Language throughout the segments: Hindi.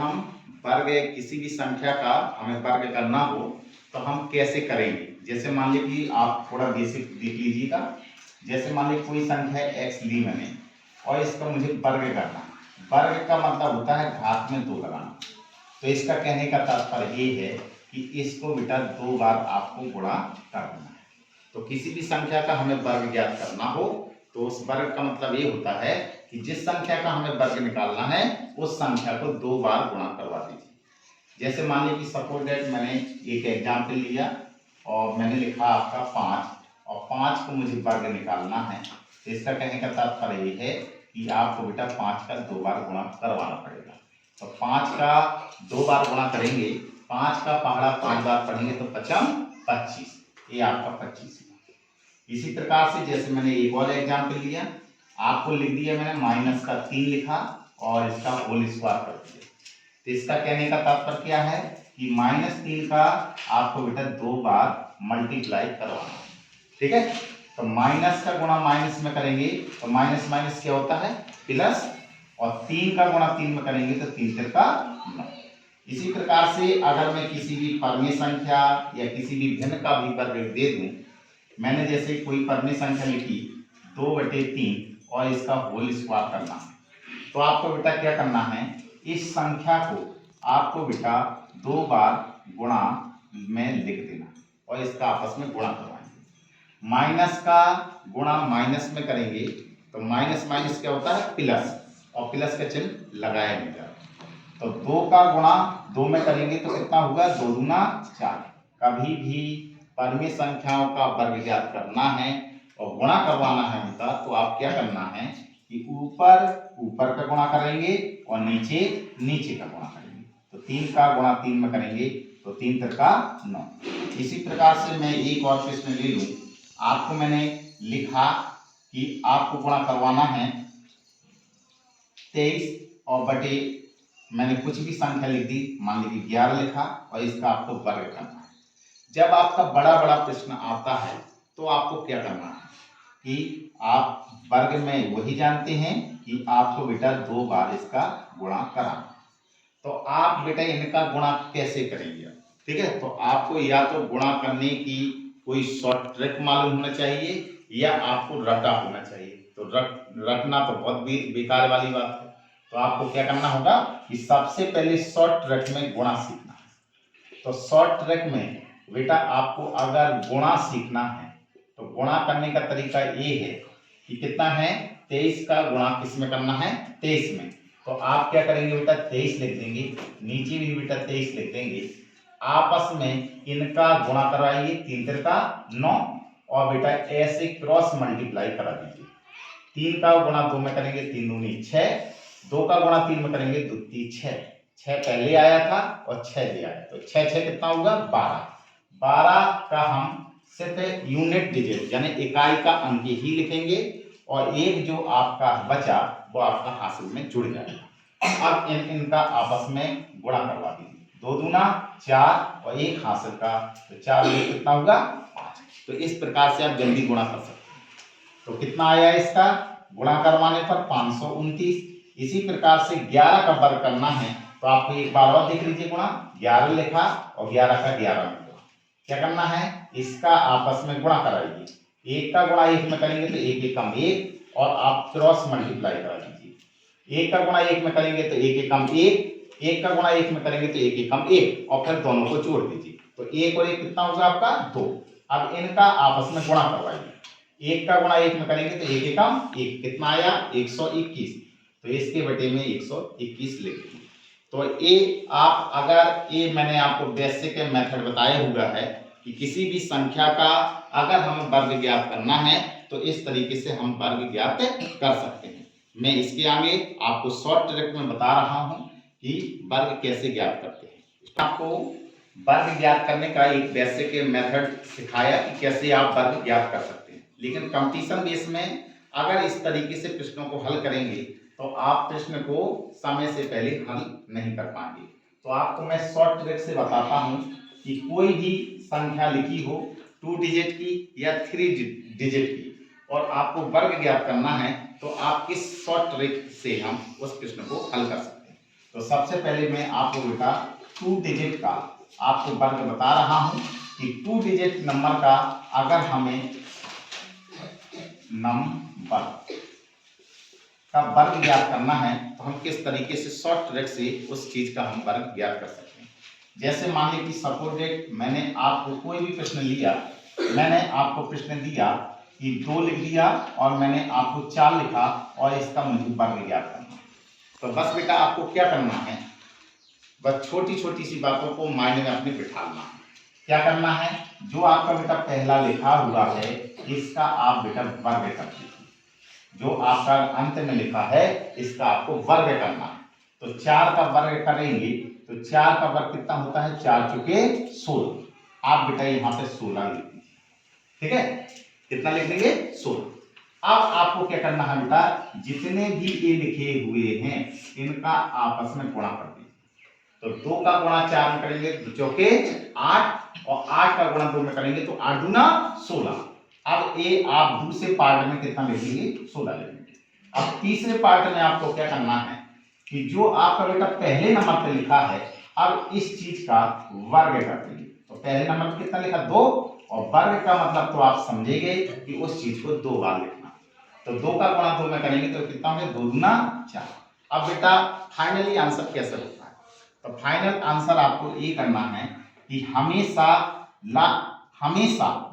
हम वर्ग किसी भी संख्या का हमें वर्ग करना हो तो हम कैसे करेंगे। जैसे मान लीजिए कि आप थोड़ा बेसिक देख लीजिएगा। जैसे मान लीजिए कोई संख्या x ली मैंने और इसका मुझे वर्ग करना है। वर्ग का मतलब होता है घात में 2 लगाना। तो इसका कहने का तात्पर्य ये है कि इसको बेटा 2 बार आपको गुणा करना है। तो किसी भी संख्या का हमें वर्ग ज्ञात करना हो तो उस वर्ग का मतलब ये होता है कि जिस संख्या का हमें वर्ग निकालना है उस संख्या को 2 बार गुणा करवा दीजिए। जैसे मान लीजिए कि सपोज दैट मैंने एक एग्जाम्पल लिया और मैंने लिखा आपका 5 और 5 को मुझे वर्ग निकालना है। तो इसका कहने का तात्पर्य ये है कि आपको बेटा 5 का 2 बार गुणा करवाना पड़ेगा। तो 5 का 2 बार गुणा करेंगे, 5 का पहाड़ा 5 बार पढ़ेंगे तो 5 25, ये आपका 25। इसी प्रकार से जैसे मैंने एक और एग्जाम्पल लिया, आपको लिख दिया मैंने माइनस का 3 लिखा और इसका होल स्क्वायर कर दिया। तो इसका कहने का तात्पर्य क्या है कि -3 का आपको बेटा 2 बार मल्टीप्लाई करवाना है। ठीक है, तो माइनस का गुणा माइनस में करेंगे तो माइनस माइनस क्या होता है प्लस, और 3 का गुणा 3 में करेंगे तो 3 3 का 9। इसी प्रकार से अगर मैं किसी भी परमेय संख्या या किसी भी भिन्न का भी वर्ग दे दूं, मैंने जैसे कोई परमेय संख्या लिखी 2/3 और इसका होल स्क्वायर करना है, तो आपको बेटा क्या करना है, इस संख्या को आपको बेटा 2 बार गुणा में लिख देना और इसका आपस में गुणा करवाएंगे। माइनस का गुणा माइनस में करेंगे तो माइनस माइनस क्या होता है प्लस, और प्लस का चिन्ह लगाया नहीं जाता। तो 2 का गुणा 2 में करेंगे तो कितना होगा, 2 दूना 4। कभी भी परमेय संख्याओं का वर्ग ज्ञात करना है और गुणा करवाना है उनका, तो आप क्या करना है कि ऊपर ऊपर का गुणा करेंगे और नीचे नीचे का गुणा करेंगे। तो 3 का गुणा 3 में करेंगे तो 3 3 का 9। इसी प्रकार से मैं एक और प्रश्न ले लूं, आपको मैंने लिखा कि आपको गुणा करवाना है 23 और बटे मैंने कुछ भी संख्या लिख दी, मान लीजिए 11 लिखा और इसका आपको वर्ग करना है। जब आपका बड़ा बड़ा प्रश्न आता है तो आपको क्या करना है कि आप वर्ग में वही जानते हैं कि आपको बेटा 2 बार इसका गुणा कराना। तो आप बेटा इनका गुणा कैसे करेंगे, ठीक है। तो आपको या तो गुणा करने की कोई शॉर्ट ट्रिक मालूम होना चाहिए या आपको रटा होना चाहिए। तो रटना तो बहुत बेकार वाली बात है। तो आपको क्या करना होगा कि सबसे पहले शॉर्ट ट्रिक में गुणा सीखना है। तो शॉर्ट ट्रिक में बेटा आपको अगर गुणा सीखना है तो गुणा करने का तरीका ये है कि कितना है, 23 का गुणा किस में करना है, 23 में। तो आप क्या करेंगे बेटा 23 लिख देंगे, नीचे भी बेटा 23 लिख देंगे, आपस में इनका गुणा करवाइए 3 3 का 9 और बेटा ऐसे क्रॉस मल्टीप्लाई करा दीजिए। 3 का गुणा 2 में करेंगे 3 दूनी 6, 2 का गुणा 3 में करेंगे 2 3 6, 6 पहले आया था और 6 ले आया तो 6 6 कितना होगा 12। 12 का हम सिर्फ यूनिट डिजिट यानी इकाई का अंक ही लिखेंगे और एक जो आपका बचा वो आपका हासिल में जुड़ जाएगा। अब इनका आपस में गुणा करवा दीजिए, 2 दूना 4 और 1 हासिल का, तो 4 में कितना होगा 5। तो इस प्रकार से आप जल्दी गुणा कर सकते हैं। तो कितना आया इसका गुणा करवाने पर 529। इसी प्रकार से 11 का वर्ग करना है तो आपको एक बार और देख लीजिए गुणा, 11 लिखा और 11 का 11 में गुणा। क्या करना है, इसका आपस में गुणा कराइए, 1 का गुणा 1 में करेंगे तो 1 1 कम 1 और आप क्रॉस मल्टीप्लाई करा दीजिए। 1 का गुणा 1 में करेंगे तो 1 1 कम 1, 1 का गुणा 1 में करेंगे तो 1 1 कम 1 और फिर दोनों को जोड़ दीजिए। तो 1 और 1 कितना होगा आपका 2। अब इनका आपस में गुणा करवाइए, 1 का गुणा 1 में करेंगे तो 1 1 कम 1 कितना आया 121। तो इसके बटे में 121 लिख दीजिए। तो ये आप अगर ये मैंने आपको बेसिक मेथड बताया हुआ है कि किसी भी संख्या का अगर हमें वर्ग ज्ञात करना है तो इस तरीके से हम वर्ग ज्ञात कर सकते हैं। मैं इसके आगे आपको शॉर्ट ट्रिक में बता रहा हूं कि वर्ग कैसे ज्ञात करते हैं। आपको वर्ग ज्ञात करने का एक बेसिक मेथड सिखाया कि कैसे आप वर्ग ज्ञात कर सकते हैं, लेकिन कंपटीशन बेस में अगर इस तरीके से प्रश्नों को हल करेंगे तो आप प्रश्न को समय से पहले हल नहीं कर पाएंगे। तो आपको मैं शॉर्ट ट्रिक से बताता हूं कि कोई भी संख्या लिखी हो 2 डिजिट की या 3 डिजिट की और आपको वर्ग ज्ञात करना है तो आप किस शॉर्ट ट्रिक से हम उस प्रश्न को हल कर सकते हैं। तो सबसे पहले मैं आपको बेटा 2 डिजिट का आपको वर्ग बता रहा हूं कि 2 डिजिट नंबर का अगर हमें नंबर का वर्ग ज्ञात करना है तो हम किस तरीके से शॉर्ट ट्रिक से उस चीज का हम वर्ग ज्ञात कर सकते हैं। जैसे मान लीजिए कि सपोर्टेड मैंने आपको कोई भी प्रश्न लिया, मैंने आपको प्रश्न दिया कि 2 लिख दिया और मैंने आपको 4 लिखा और इसका मुझे वर्ग ज्ञात करना। तो बस बेटा आपको क्या करना है, बस छोटी छोटी सी बातों को माइंड में अपने बिठाना है। क्या करना है, जो आपका बेटा पहला लिखा हुआ है इसका आप बेटा वर्ग कर दीजिए, जो आपका अंत में लिखा है इसका आपको वर्ग करना है। तो 4 का वर्ग करेंगे तो 4 का वर्ग कितना होता है, 4 चुके 16। आप बेटा यहाँ पे 16 लिख दीजिए, ठीक है, कितना लिख देंगे 16। अब आपको क्या करना है बेटा, जितने भी ये लिखे हुए हैं इनका आपस में गुणा कर दीजिए। तो 2 का गुणा 4 में करेंगे तो चौके 8 और 8 का गुणा 2 में करेंगे तो 8 दूना 16। अब ये आप दूसरे पार्ट में कितना लिखेंगे, 16 लिखेंगे। अब तीसरे पार्ट में आपको क्या करना है कि जो आपका बेटा पहले नंबर पे लिखा है अब इस चीज का वर्ग कर देंगे। तो पहले नंबर पे कितना लिखा 2 और वर्ग का मतलब तो आप समझेंगे कि उस चीज को 2 बार लिखना। तो 2 का गुणा 2 में करेंगे तो कितना होगा, 2 दूना 4। अब बेटा फाइनली आंसर कैसे होता है, तो फाइनल आंसर आपको ये करना है कि हमेशा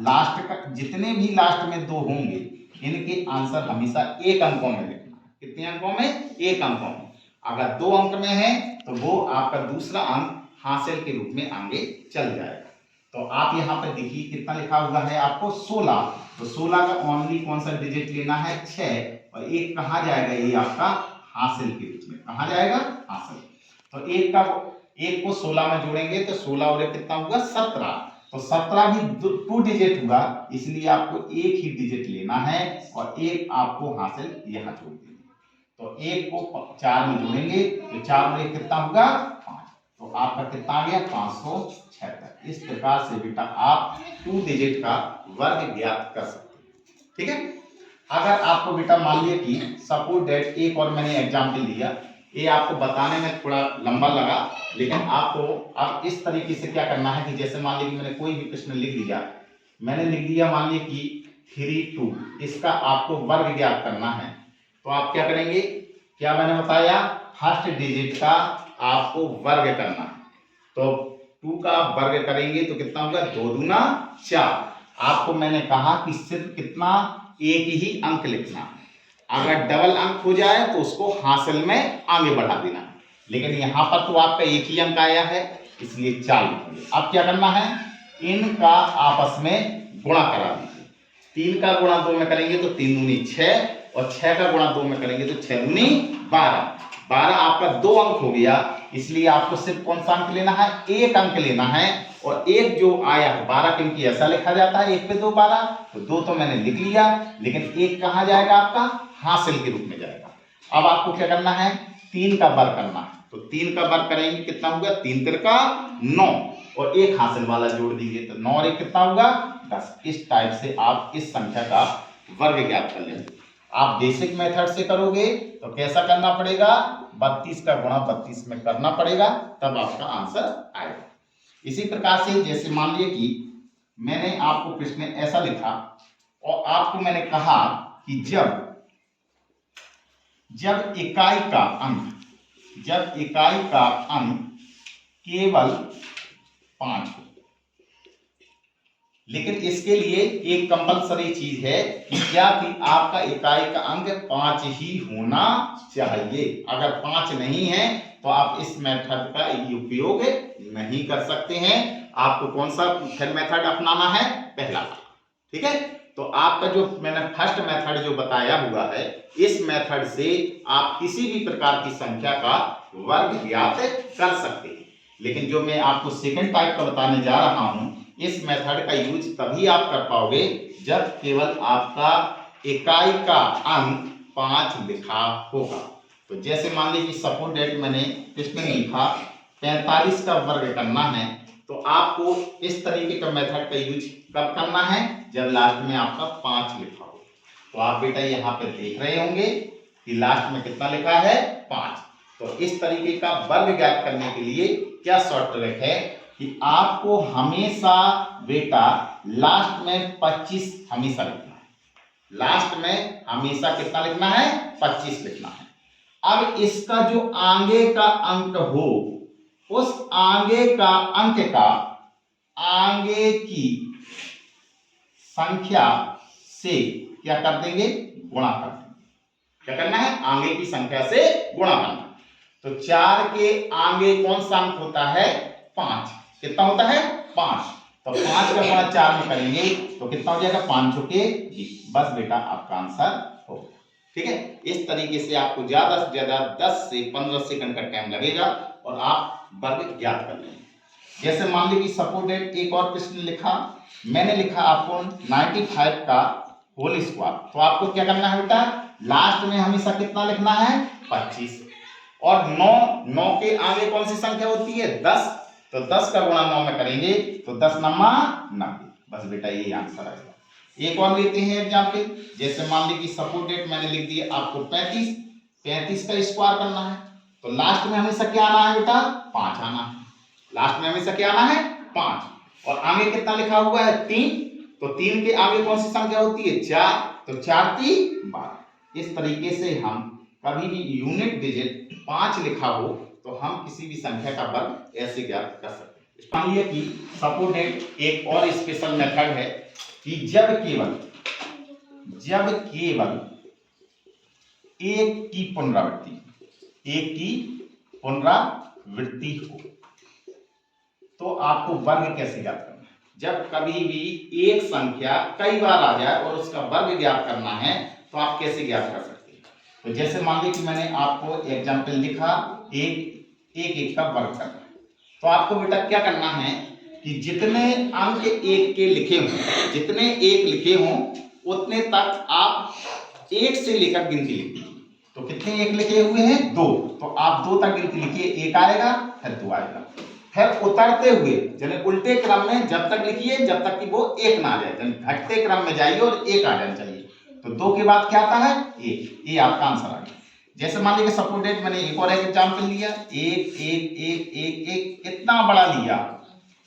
लास्ट का जितने भी लास्ट में 2 होंगे इनके आंसर हमेशा 1 अंकों में लिखना है। कितने अंकों में, 1 अंकों में। अगर 2 अंक में है तो वो आपका दूसरा अंक हासिल के रूप में आगे चल जाएगा। तो आप यहाँ पे देखिए कितना लिखा हुआ है आपको 16। तो 16 का ओनली कौन सा डिजिट लेना है, 6, और 1 कहाँ जाएगा, ये आपका हासिल के रूप में कहाँ जाएगा, हासिल। तो 1 को 16 में जोड़ेंगे तो 16 और 1 कितना होगा 17। तो 17 भी 2 डिजिट हुआ, इसलिए आपको 1 ही डिजिट लेना है और 1 आपको हासिल यहाँ जोड़ देंगे। तो 1 को 4 में जोड़ेंगे तो 4 और 1 कितना होगा 5। तो आपका कितना आ गया 576। इस प्रकार से बेटा आप 2 डिजिट का वर्ग ज्ञात कर सकते हैं, ठीक है। अगर आपको बेटा मान लिया कि सपोज दैट एक और मैंने एग्जाम्पल दिया, ये आपको बताने में थोड़ा लंबा लगा, लेकिन आपको अब इस तरीके से क्या करना है कि जैसे मान लीजिए मैंने कोई भी प्रश्न लिख दिया, मैंने लिख दिया मान लीजिए कि 3 2, इसका आपको वर्ग ज्ञात करना है। तो आप क्या करेंगे, क्या मैंने बताया, फर्स्ट डिजिट का आपको वर्ग करना है। तो 2 का वर्ग करेंगे तो कितना होगा, 2 दूना 4। आपको मैंने कहा कि सिर्फ कितना, 1 ही अंक लिखना है। अगर डबल अंक हो जाए तो उसको हासिल में आगे बढ़ा देना है, लेकिन यहाँ पर तो आपका 1 ही अंक आया है इसलिए 4 लिखेंगे। अब क्या करना है, इनका आपस में गुणा करा दीजिए। 3 का गुणा 2 में करेंगे तो 3 दूनी 6 और 6 का गुणा 2 में करेंगे तो 6 दूनी 12। 12 आपका 2 अंक हो गया, इसलिए आपको सिर्फ कौन सा अंक लेना है, 1 अंक लेना है। और 1 जो आया 12 क्योंकि ऐसा लिखा जाता है 1 पे 2 12, तो 2 तो मैंने लिख लिया, लेकिन 1 कहाँ जाएगा आपका हासिल के रूप में जाएगा। अब आपको क्या करना है, 3 का वर्ग करना है। तो 3 का वर्ग करेंगे कितना होगा, 3 तिरका 9 और 1 हासिल वाला जोड़ दीजिए तो 9 और 1 कितना होगा 10। इस टाइप से आप इस संख्या का वर्ग ज्ञात कर लेंगे। आप बेसिक मेथड से करोगे तो कैसा करना पड़ेगा, 32 का गुणा 32 में करना पड़ेगा, तब आपका आंसर आएगा। इसी प्रकार से जैसे मान लिया कि मैंने आपको प्रश्न ऐसा लिखा और आपको मैंने कहा कि जब इकाई का अंक केवल 5 हो, लेकिन इसके लिए एक कंपलसरी चीज है कि क्या कि आपका इकाई का अंक 5 ही होना चाहिए। अगर 5 नहीं है तो आप इस मेथड का उपयोग नहीं कर सकते हैं। आपको कौन सा फिर मेथड अपनाना है, पहला, ठीक है। तो आपका जो मैंने फर्स्ट मेथड जो बताया हुआ है, इस मेथड से आप किसी भी प्रकार की संख्या का वर्ग ज्ञात कर सकते हैं। लेकिन जो मैं आपको सेकंड टाइप का बताने जा रहा हूं, इस मेथड का यूज तभी आप कर पाओगे जब केवल आपका इकाई का अंक 5 लिखा होगा। तो जैसे मान लीजिए सपोज दैट मैंने प्रश्न में लिखा 45 का वर्ग करना है, तो आपको इस तरीके का मेथड का यूज कब करना है, जब लास्ट में आपका 5 लिखा हो। तो आप बेटा यहाँ पे देख रहे होंगे कि लास्ट में कितना लिखा है 5। तो इस तरीके का वर्ग ज्ञात करने के लिए क्या शॉर्ट ट्रिक है कि आपको हमेशा बेटा लास्ट में 25 हमेशा लिखना है। लास्ट में हमेशा कितना लिखना है? 25 लिखना है। अब इसका जो आगे का अंक हो, उस आगे का अंक का आगे की संख्या से क्या कर देंगे? गुणा कर देंगे। क्या करना है? आगे की संख्या से गुणा करना। तो 4 के आगे कौन सा अंक होता है? 5। कितना होता है? 5। तो 5 का गुणा 4 में करेंगे तो कितना हो जाएगा? 5 चौके 20। बस बेटा आपका आंसर हो गया। ठीक है, इस तरीके से आपको ज्यादा से ज्यादा 10 से 15 सेकंड का टाइम लगेगा और आप वर्ग ज्ञात कर लेंगे। जैसे मान लीजिए सपोर्टेड एक और प्रश्न लिखा, मैंने लिखा आपको 95 का होल स्क्वायर। तो आपको क्या करना है बेटा? लास्ट में हमेशा कितना लिखना है? 25। और 9 के आगे कौन सी संख्या होती है? 10। तो 10 का गुणा 9 में करेंगे तो 10 9 90। बस बेटा ये आंसर आएगा। एक और लेते हैं एग्जाम्पल। जैसे मान लीजिए सपोर्टेड मैंने लिख दिया आपको 35 का स्क्वायर करना है। तो लास्ट में हमेशा क्या आना है बेटा? 5 आना है। लास्ट में हमेशा क्या आना है? 5। और आगे कितना लिखा हुआ है? 3। तो 3 के आगे कौन सी संख्या होती है? 4। तो 4 3 12। इस तरीके से हम कभी भी यूनिट डिजिट 5 लिखा हो तो हम किसी भी संख्या का वर्ग ऐसे ज्ञात कर सकते हैं। मानिए कि सपोर्टेड एक और स्पेशल मेथड है कि जब केवल एक की पुनरावृत्ति हो तो आपको वर्ग कैसे ज्ञात करना है। जब कभी भी एक संख्या कई बार आ जाए और उसका वर्ग ज्ञात करना है तो आप कैसे ज्ञात कर सकते हैं। तो जैसे मान लीजिए कि मैंने आपको एग्जाम्पल लिखा, एक का वर्ग करना है। तो आपको बेटा क्या करना है कि जितने अंक एक के लिखे हों, जितने एक लिखे हों उतने तक आप एक से लेकर गिनती लिखिए। तो कितने एक लिखे हुए हैं? 2। तो आप 2 तक गिनती लिखिए, एक आएगा फिर 2 आएगा। फिर उतरते हुए यानी उल्टे क्रम में जब तक लिखिए जब तक कि वो एक ना आ जाए, यानी घटते क्रम में जाइए और एक आ जाए। चलिए, तो 2 के बाद क्या आता है? 1। ये आपका आंसर आ गया। जैसे मान लीजिए सपोर्टेड मैंने एक और एग्जाम्पल लिया, एक इतना बड़ा लिया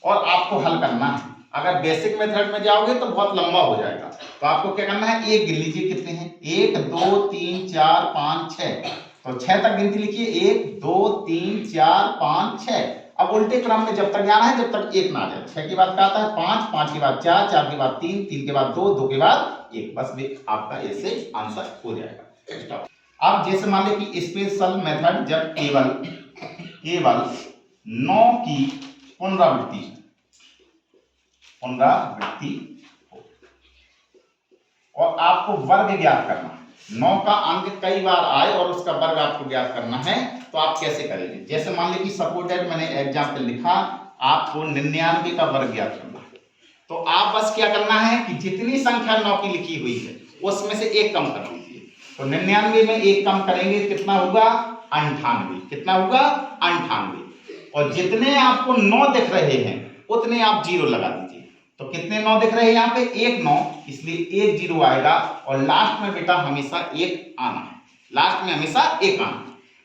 और आपको हल करना है। अगर बेसिक मेथड में जाओगे तो बहुत लंबा हो जाएगा। तो आपको क्या करना है? एक गिन लीजिए कितने हैं? 1 2 3 4 5 6। तो 6 तक गिनती लिखिए, 1 2 3 4 5 6। अब उल्टे क्रम में जब तक जाना है जब तक एक ना आ जाए। 6 के बाद क्या आता है? 5, 5 के बाद 4, 4 के बाद 3, 3 के बाद 2, 2 के बाद 1। बस भी आपका ऐसे आंसर हो जाएगा। अब जैसे मान लीजिए कि स्पेशल मेथड जब केवल 9 की पुनरावृत्ति हो और आपको वर्ग ज्ञात करना है। 9 का अंक कई बार आए और उसका वर्ग आपको ज्ञात करना है तो आप कैसे करेंगे। जैसे मान लीजिए कि सपोर्टेड मैंने एग्जाम्पल लिखा, आपको 99 का वर्ग ज्ञात करना है। तो आप बस क्या करना है कि जितनी संख्या 9 की लिखी हुई है उसमें से एक कम कर लीजिए। तो 99 में एक कम करेंगे कितना होगा? 98। कितना होगा? 98। और जितने आपको 9 दिख रहे हैं उतने आप 0 लगा दीजिए। तो कितने 9 दिख रहे हैं यहाँ पे? 1 9, इसलिए 1 0 आएगा। और लास्ट में बेटा हमेशा 1 आना है। लास्ट में हमेशा 1 आना है।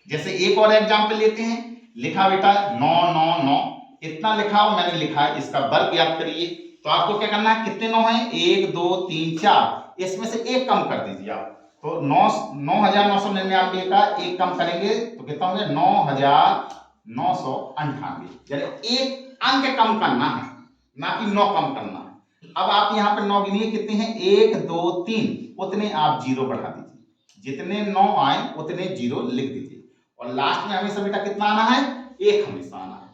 जैसे एक और एग्जाम्पल लेते हैं, लिखा बेटा 9 9 9 इतना लिखा और मैंने लिखा है, इसका वर्ग ज्ञात करिए। तो आपको क्या करना है? कितने 9 है? 1 2 3 4, इसमें से एक कम कर दीजिए आप। तो 9,999 का एक कम करेंगे तो कितना हो गया? 9,998। यानी एक अंक कम करना है, ना कि 9 कम करना है। अब आप यहाँ पे 9 गिनिए कितने हैं? 1 2 3, उतने आप 0 बढ़ा दीजिए। जितने 9 आए उतने 0 लिख दीजिए। और लास्ट में हमेशा बेटा कितना आना है? 1 हमेशा आना है।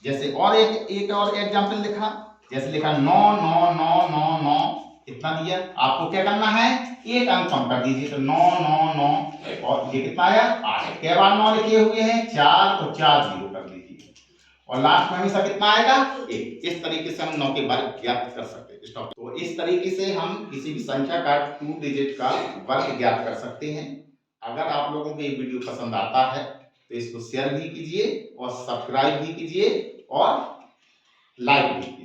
जैसे और एक और एग्जाम्पल लिखा, जैसे लिखा 9 9 9 9 9 इतना दिया। आपको क्या करना है? एक अंक कम कर दीजिए। तो 9 9 9 और ये कितना आया? 8। कई बार 9 लिखे हुए हैं? 4। तो 4 0 कर दीजिए और लास्ट में हमेशा कितना आएगा? 1। इस तरीके से हम 9 के वर्ग ज्ञात कर सकते हैं। तो इस तरीके से हम किसी भी संख्या का 2 डिजिट का वर्ग ज्ञात कर सकते हैं। अगर आप लोगों को ये वीडियो पसंद आता है तो इसको शेयर भी कीजिए और सब्सक्राइब भी कीजिए और लाइक भी कीजिए।